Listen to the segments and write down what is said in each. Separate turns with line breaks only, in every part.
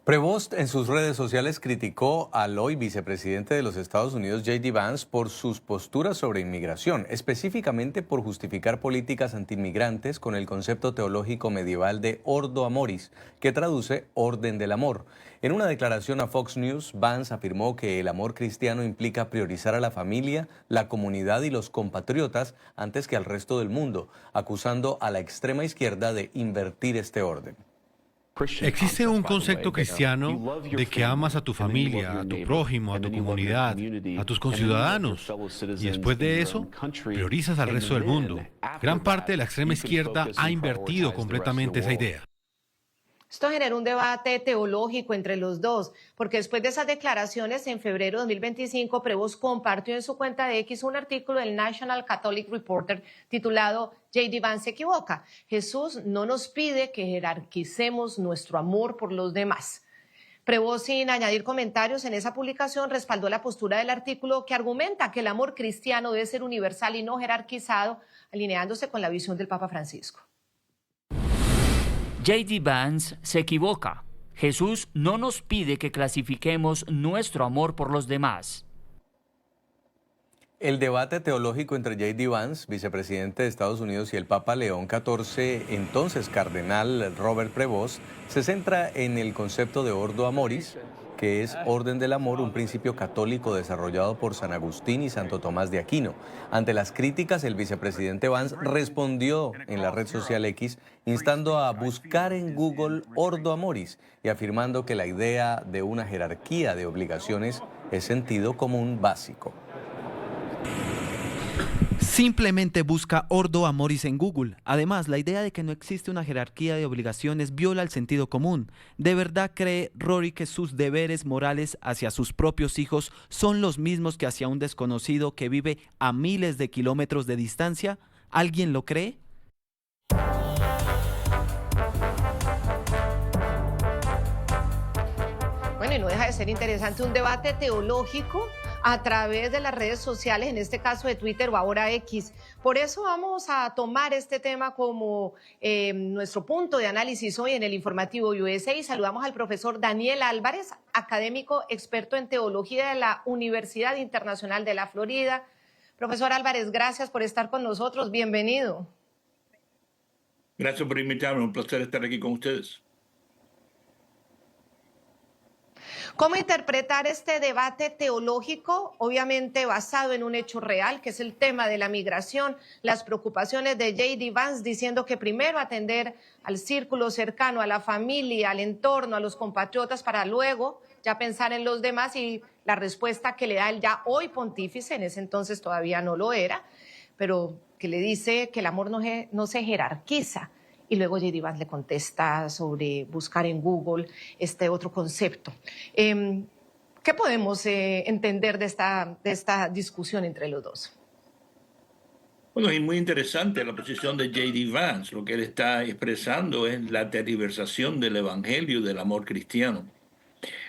Prevost en sus redes sociales criticó al hoy vicepresidente de los Estados Unidos, J.D. Vance, por sus posturas sobre inmigración, específicamente por justificar políticas antiinmigrantes con el concepto teológico medieval de Ordo Amoris, que traduce orden del amor. En una declaración a Fox News, Vance afirmó que el amor cristiano implica priorizar a la familia, la comunidad y los compatriotas antes que al resto del mundo, acusando a la extrema izquierda de invertir este orden.
Existe un concepto cristiano de que amas a tu familia, a tu prójimo, a tu comunidad, a tus conciudadanos, y después de eso, priorizas al resto del mundo. Gran parte de la extrema izquierda ha invertido completamente esa idea.
Esto generó un debate teológico entre los dos, porque después de esas declaraciones, en febrero de 2025, Prevost compartió en su cuenta de X un artículo del National Catholic Reporter titulado J.D. Vance se equivoca. Jesús no nos pide que jerarquicemos nuestro amor por los demás. Prevost, sin añadir comentarios en esa publicación, respaldó la postura del artículo que argumenta que el amor cristiano debe ser universal y no jerarquizado, alineándose con la visión del Papa Francisco.
J.D. Vance se equivoca. Jesús no nos pide que clasifiquemos nuestro amor por los demás.
El debate teológico entre J.D. Vance, vicepresidente de Estados Unidos, y el Papa León XIV, entonces cardenal Robert Prevost, se centra en el concepto de Ordo Amoris, que es orden del amor, un principio católico desarrollado por San Agustín y Santo Tomás de Aquino. Ante las críticas, el vicepresidente Vance respondió en la red social X, instando a buscar en Google Ordo Amoris y afirmando que la idea de una jerarquía de obligaciones es sentido común básico.
Simplemente busca Ordo Amoris en Google. Además, la idea de que no existe una jerarquía de obligaciones viola el sentido común. ¿De verdad cree Rory que sus deberes morales hacia sus propios hijos son los mismos que hacia un desconocido que vive a miles de kilómetros de distancia? ¿Alguien lo cree?
Bueno, y no deja de ser interesante un debate teológico a través de las redes sociales, en este caso de Twitter o ahora X. Por eso vamos a tomar este tema como nuestro punto de análisis hoy en el informativo USA y saludamos al profesor Daniel Álvarez, académico experto en teología de la Universidad Internacional de la Florida. Profesor Álvarez, gracias por estar con nosotros, bienvenido.
Gracias por invitarme, un placer estar aquí con ustedes.
¿Cómo interpretar este debate teológico, obviamente basado en un hecho real, que es el tema de la migración, las preocupaciones de J.D. Vance diciendo que primero atender al círculo cercano, a la familia, al entorno, a los compatriotas, para luego ya pensar en los demás, y la respuesta que le da el ya hoy pontífice, en ese entonces todavía no lo era, pero que le dice que el amor no se jerarquiza? Y luego J.D. Vance le contesta sobre buscar en Google este otro concepto. ¿Qué podemos entender de esta discusión entre los dos?
Bueno, es muy interesante la posición de J.D. Vance. Lo que él está expresando es la tergiversación del evangelio del amor cristiano.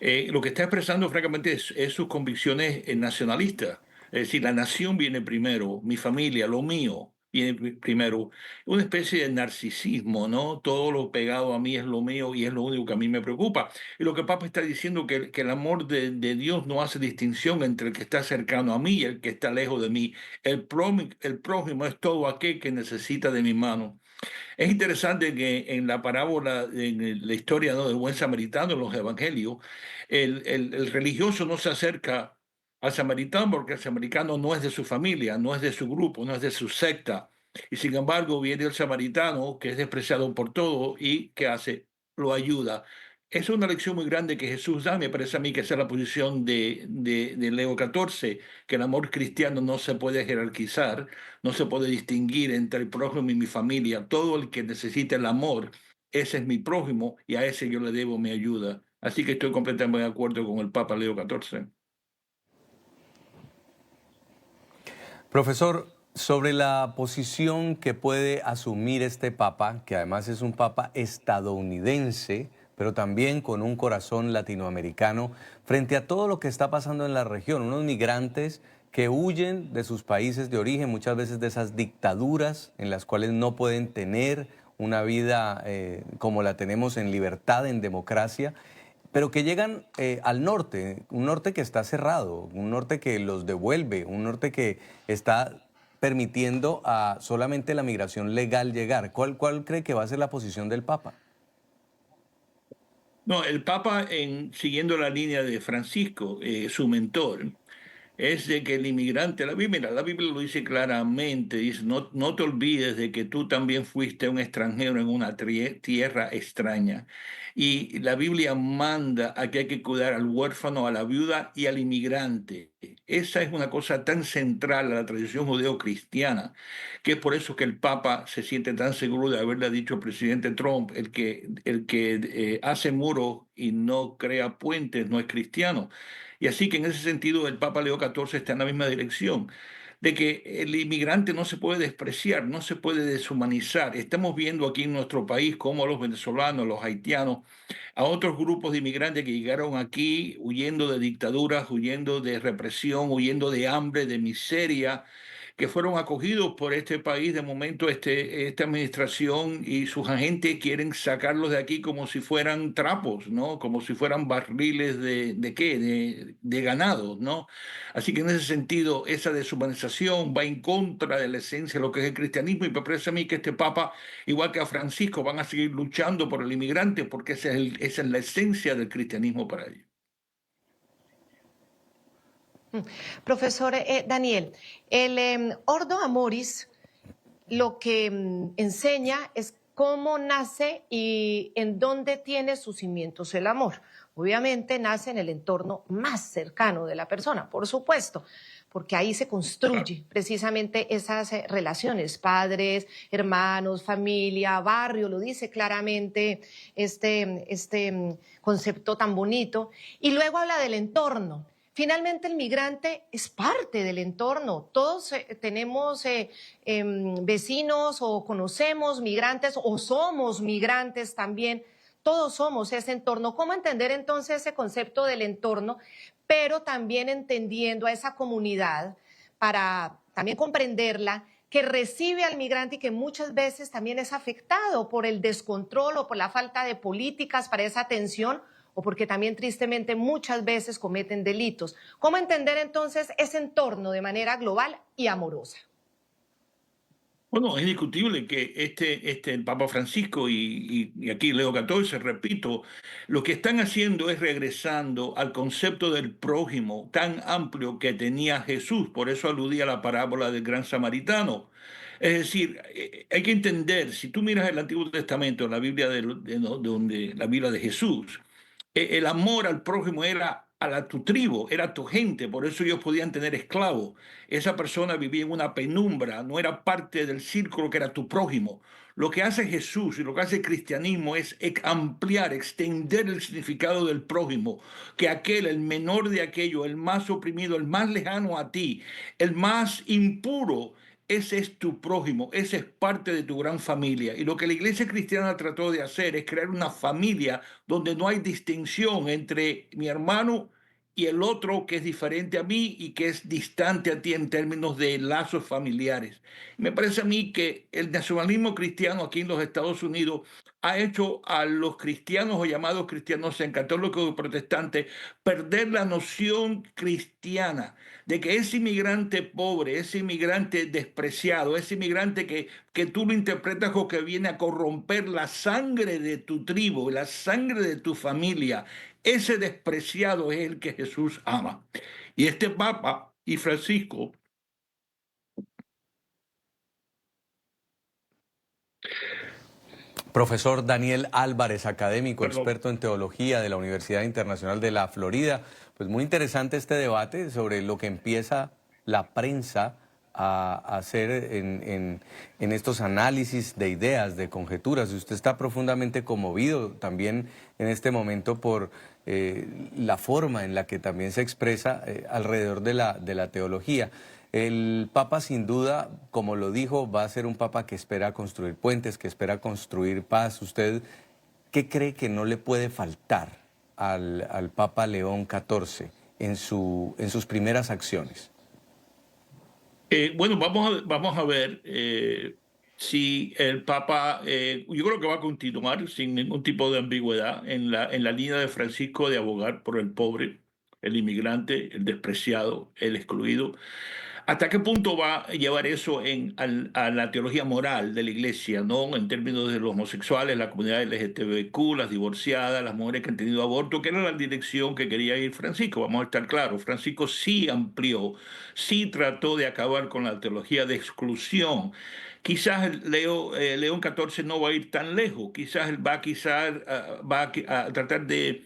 Lo que está expresando, francamente, es sus convicciones nacionalistas. Es decir, la nación viene primero, mi familia, lo mío viene primero. Una especie de narcisismo, ¿no? Todo lo pegado a mí es lo mío y es lo único que a mí me preocupa. Y lo que el Papa está diciendo que el amor de Dios no hace distinción entre el que está cercano a mí y el que está lejos de mí. El prójimo es todo aquel que necesita de mi mano. Es interesante que en la parábola, en la historia, ¿no?, del buen samaritano, en los evangelios, el religioso no se acerca al samaritano porque el samaritano no es de su familia, no es de su grupo, no es de su secta. Y sin embargo viene el samaritano que es despreciado por todo y ¿qué hace? Lo ayuda. Es una lección muy grande que Jesús da. Me parece a mí que esa es la posición de Leo XIV, que el amor cristiano no se puede jerarquizar, no se puede distinguir entre el prójimo y mi familia. Todo el que necesita el amor, ese es mi prójimo y a ese yo le debo mi ayuda. Así que estoy completamente de acuerdo con el Papa Leo XIV.
Profesor, sobre la posición que puede asumir este papa, que además es un papa estadounidense, pero también con un corazón latinoamericano, frente a todo lo que está pasando en la región, unos migrantes que huyen de sus países de origen, muchas veces de esas dictaduras en las cuales no pueden tener una vida como la tenemos en libertad, en democracia, pero que llegan al norte, un norte que está cerrado, un norte que los devuelve, un norte que está permitiendo a solamente la migración legal llegar. ¿Cuál cree que va a ser la posición del Papa?
No, el Papa, siguiendo la línea de Francisco, su mentor, es de que el inmigrante, la Biblia lo dice claramente, dice, no te olvides de que tú también fuiste un extranjero en una tierra extraña. Y la Biblia manda a que hay que cuidar al huérfano, a la viuda y al inmigrante. Esa es una cosa tan central a la tradición judeo-cristiana, que es por eso que el Papa se siente tan seguro de haberle dicho al presidente Trump, el que hace muros y no crea puentes no es cristiano. Y así que en ese sentido el Papa Leo XIV está en la misma dirección, de que el inmigrante no se puede despreciar, no se puede deshumanizar. Estamos viendo aquí en nuestro país cómo los venezolanos, los haitianos, a otros grupos de inmigrantes que llegaron aquí huyendo de dictaduras, huyendo de represión, huyendo de hambre, de miseria, que fueron acogidos por este país. De momento esta administración y sus agentes quieren sacarlos de aquí como si fueran trapos, ¿no? Como si fueran barriles ¿de qué? De ganado, ¿no? Así que en ese sentido, esa deshumanización va en contra de la esencia de lo que es el cristianismo, y me parece a mí que este Papa, igual que a Francisco, van a seguir luchando por el inmigrante porque esa es la esencia del cristianismo para ellos.
Profesor Daniel, el Ordo Amoris lo que enseña es cómo nace y en dónde tiene sus cimientos el amor. Obviamente nace en el entorno más cercano de la persona, por supuesto, porque ahí se construye precisamente esas relaciones, padres, hermanos, familia, barrio, lo dice claramente este concepto tan bonito. Y luego habla del entorno. Finalmente, el migrante es parte del entorno. Todos tenemos vecinos o conocemos migrantes o somos migrantes también. Todos somos ese entorno. ¿Cómo entender entonces ese concepto del entorno, pero también entendiendo a esa comunidad para también comprenderla, que recibe al migrante y que muchas veces también es afectado por el descontrol o por la falta de políticas para esa atención, o porque también tristemente muchas veces cometen delitos? ¿Cómo entender entonces ese entorno de manera global y amorosa?
Bueno, es indiscutible que el Papa Francisco y aquí Leo XIV, repito, lo que están haciendo es regresando al concepto del prójimo tan amplio que tenía Jesús. Por eso aludía a la parábola del gran samaritano. Es decir, hay que entender, si tú miras el Antiguo Testamento, la Biblia la Biblia de Jesús, el amor al prójimo era tu tribu, era tu gente, por eso ellos podían tener esclavos. Esa persona vivía en una penumbra, no era parte del círculo que era tu prójimo. Lo que hace Jesús y lo que hace el cristianismo es ampliar, extender el significado del prójimo, que aquel, el menor de aquello, el más oprimido, el más lejano a ti, el más impuro, ese es tu prójimo, ese es parte de tu gran familia. Y lo que la iglesia cristiana trató de hacer es crear una familia donde no hay distinción entre mi hermano y el otro que es diferente a mí y que es distante a ti en términos de lazos familiares. Me parece a mí que el nacionalismo cristiano aquí en los Estados Unidos ha hecho a los cristianos o llamados cristianos, sean católicos o protestantes, perder la noción cristiana de que ese inmigrante pobre, ese inmigrante despreciado, ese inmigrante que tú lo interpretas como que viene a corromper la sangre de tu tribu, la sangre de tu familia, ese despreciado es el que Jesús ama. Y este Papa y Francisco
Profesor Daniel Álvarez, académico,
Perdón.
experto en teología de la Universidad Internacional de la Florida. Pues muy interesante este debate sobre lo que empieza la prensa a hacer en estos análisis de ideas, de conjeturas. Y usted está profundamente conmovido también en este momento por la forma en la que también se expresa alrededor de la teología. El Papa, sin duda, como lo dijo, va a ser un Papa que espera construir puentes, que espera construir paz. ¿Usted qué cree que no le puede faltar al Papa León XIV en sus primeras acciones?
Bueno, vamos a ver. si el Papa, yo creo que va a continuar sin ningún tipo de ambigüedad en la línea de Francisco de abogar por el pobre, el inmigrante, el despreciado, el excluido. ¿Hasta qué punto va a llevar eso a la teología moral de la Iglesia, ¿no? En términos de los homosexuales, la comunidad LGTBQ, las divorciadas, las mujeres que han tenido aborto, que era la dirección que quería ir Francisco? Vamos a estar claros, Francisco sí amplió, sí trató de acabar con la teología de exclusión. Quizás León XIV no va a ir tan lejos, quizás él va a tratar de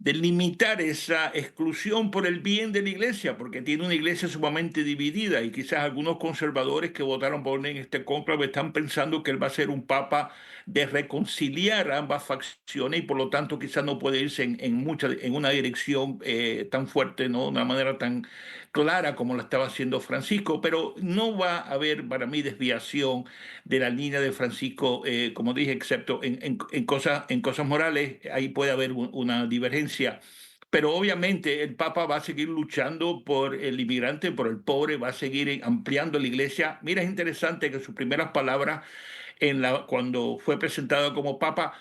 limitar esa exclusión por el bien de la iglesia, porque tiene una iglesia sumamente dividida y quizás algunos conservadores que votaron por él en este cónclave están pensando que él va a ser un papa de reconciliar ambas facciones y por lo tanto quizás no puede irse en una dirección tan fuerte, ¿no? De una manera tan clara como lo estaba haciendo Francisco, pero no va a haber para mí desviación de la línea de Francisco, como dije, excepto en cosas morales, ahí puede haber una divergencia. Pero obviamente el Papa va a seguir luchando por el inmigrante, por el pobre, va a seguir ampliando la iglesia. Mira, es interesante que sus primeras palabras cuando fue presentado como Papa,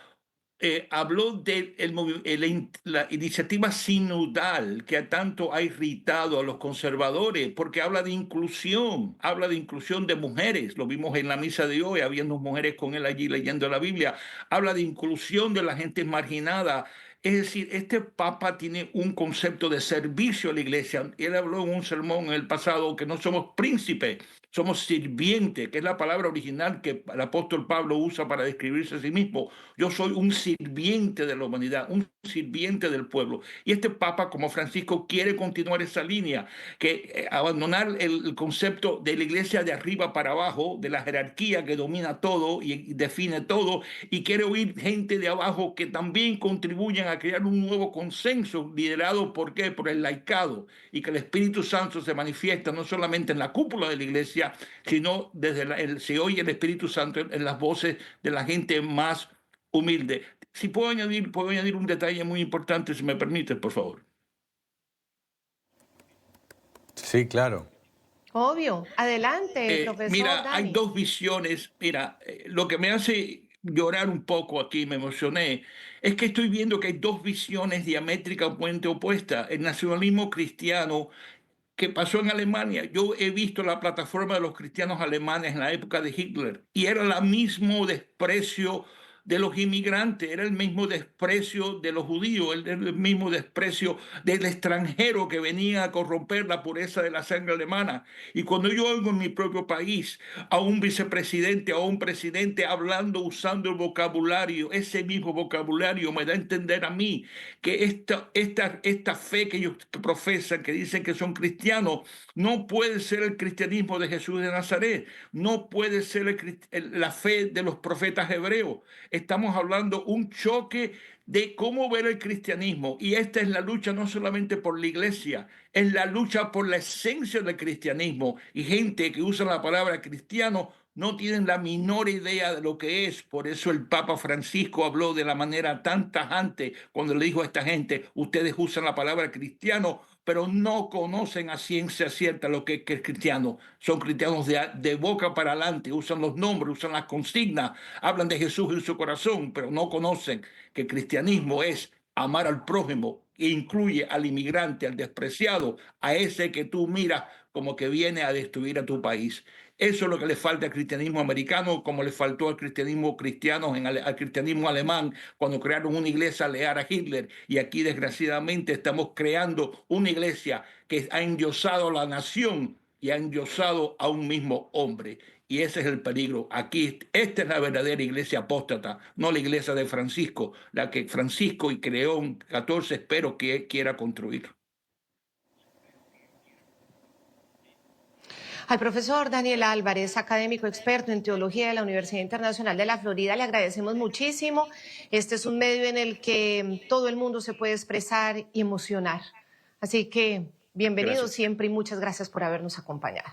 habló de la iniciativa sinodal que tanto ha irritado a los conservadores, porque habla de inclusión de mujeres, lo vimos en la misa de hoy, habiendo mujeres con él allí leyendo la Biblia, habla de inclusión de la gente marginada. Es decir, este Papa tiene un concepto de servicio a la iglesia. Él habló en un sermón en el pasado que no somos príncipes, somos sirvientes, que es la palabra original que el apóstol Pablo usa para describirse a sí mismo. Yo soy un sirviente de la humanidad, un sirviente del pueblo. Y este Papa, como Francisco, quiere continuar esa línea, que abandonar el concepto de la iglesia de arriba para abajo, de la jerarquía que domina todo y define todo, y quiere oír gente de abajo que también contribuyan a crear un nuevo consenso liderado ¿por qué? Por el laicado, y que el Espíritu Santo se manifiesta no solamente en la cúpula de la iglesia, sino se oye el Espíritu Santo en las voces de la gente más humilde. Si puedo añadir un detalle muy importante, si me permites, por favor.
Sí, claro.
Obvio. Adelante, profesor
Mira, hay
Dani.
dos visiones. Mira, lo que me hace llorar un poco aquí, me emocioné, es que estoy viendo que hay dos visiones diamétricamente opuestas. El nacionalismo cristiano que pasó en Alemania. Yo he visto la plataforma de los cristianos alemanes en la época de Hitler y era el mismo desprecio de los inmigrantes, era el mismo desprecio de los judíos, el mismo desprecio del extranjero que venía a corromper la pureza de la sangre alemana. Y cuando yo oigo en mi propio país a un vicepresidente, a un presidente hablando, usando el vocabulario, ese mismo vocabulario me da a entender a mí que esta fe que ellos profesan, que dicen que son cristianos, no puede ser el cristianismo de Jesús de Nazaret, no puede ser la fe de los profetas hebreos. Estamos hablando un choque de cómo ver el cristianismo, y esta es la lucha no solamente por la iglesia, es la lucha por la esencia del cristianismo, y gente que usa la palabra cristiano no tienen la menor idea de lo que es. Por eso el Papa Francisco habló de la manera tan tajante cuando le dijo a esta gente: ustedes usan la palabra cristiano, pero no conocen a ciencia cierta lo que es cristiano. Son cristianos de boca para adelante, usan los nombres, usan las consignas, hablan de Jesús en su corazón, pero no conocen que el cristianismo es amar al prójimo, que incluye al inmigrante, al despreciado, a ese que tú miras como que viene a destruir a tu país. Eso es lo que le falta al cristianismo americano, como le faltó al cristianismo cristiano, al cristianismo alemán, cuando crearon una iglesia leal a Hitler. Y aquí, desgraciadamente, estamos creando una iglesia que ha endiosado a la nación y ha endiosado a un mismo hombre. Y ese es el peligro. Aquí, esta es la verdadera iglesia apóstata, no la iglesia de Francisco, la que Francisco y León XIV espero que quiera construir.
Al profesor Daniel Álvarez, académico experto en teología de la Universidad Internacional de la Florida, le agradecemos muchísimo. Este es un medio en el que todo el mundo se puede expresar y emocionar. Así que bienvenido siempre y muchas gracias por habernos acompañado.